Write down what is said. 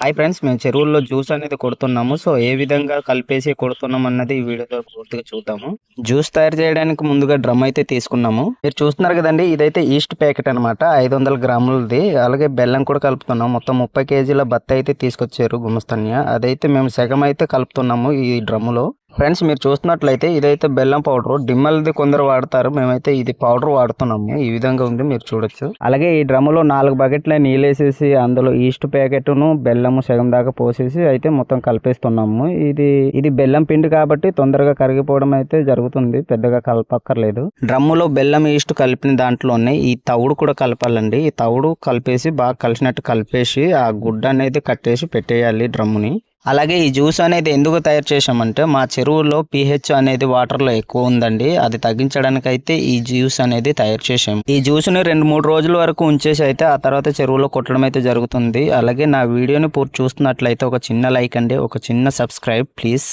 Hi friends, మేము చెరువుల్లో juice అనేది కొడుతున్నాము. సో ఏ విధంగా కలిపేసి కొడుతున్నాం అన్నది ఈ వీడియోతో పూర్తిగా చూద్దాము. జ్యూస్ తయారు చేయడానికి ముందుగా డ్రమ్ అయితే తీసుకున్నాము. మీరు చూస్తున్నారు కదండి, ఇదైతే ఈస్ట్ ప్యాకెట్ అనమాట, 500 గ్రాములది. అలాగే బెల్లం కూడా కలుపుతున్నాం. మొత్తం 30 కేజీల బత్త అయితే తీసుకొచ్చారు గుమస్తన్య. అదైతే మేము సగం అయితే కలుపుతున్నాము ఈ డ్రమ్ములో. ఫ్రెండ్స్, మీరు చూస్తున్నట్లయితే ఇదైతే బెల్లం పౌడర్. డిమ్మల్ది కొందరు వాడతారు, మేమైతే ఇది పౌడర్ వాడుతున్నాము. ఈ విధంగా ఉంది, మీరు చూడొచ్చు. అలాగే ఈ డ్రమ్ములో 4 బకెట్ల నీళ్ళు వేసేసి అందులో ఈస్ట్ ప్యాకెట్ను బెల్లము సగం దాకా పోసేసి అయితే మొత్తం కలిపేస్తున్నాము. ఇది బెల్లం పిండి కాబట్టి తొందరగా కరిగిపోవడం అయితే జరుగుతుంది, పెద్దగా కలపక్కర్లేదు. డ్రమ్ములో బెల్లం ఈస్ట్ కలిపిన దాంట్లోనే ఈ తవుడు కూడా కలపాలండి. ఈ తవుడు కలిపేసి బాగా కలిసినట్టు కలిపేసి ఆ గుడ్డ అనేది కట్టేసి పెట్టేయాలి డ్రమ్ముని. అలాగే ఈ జ్యూస్ అనేది ఎందుకు తయారు చేసామంటే, మా చెరువులో pH అనేది వాటర్లో ఎక్కువ ఉందండి. అది తగ్గించడానికి అయితే ఈ జ్యూస్ అనేది తయారు చేసాము. ఈ జ్యూస్ని 2-3 రోజుల వరకు ఉంచేసి అయితే ఆ తర్వాత చెరువులో కొట్టడం అయితే జరుగుతుంది. అలాగే నా వీడియోని పూర్తి చూస్తున్నట్లయితే ఒక చిన్న లైక్ అండి, ఒక చిన్న సబ్స్క్రైబ్ ప్లీజ్.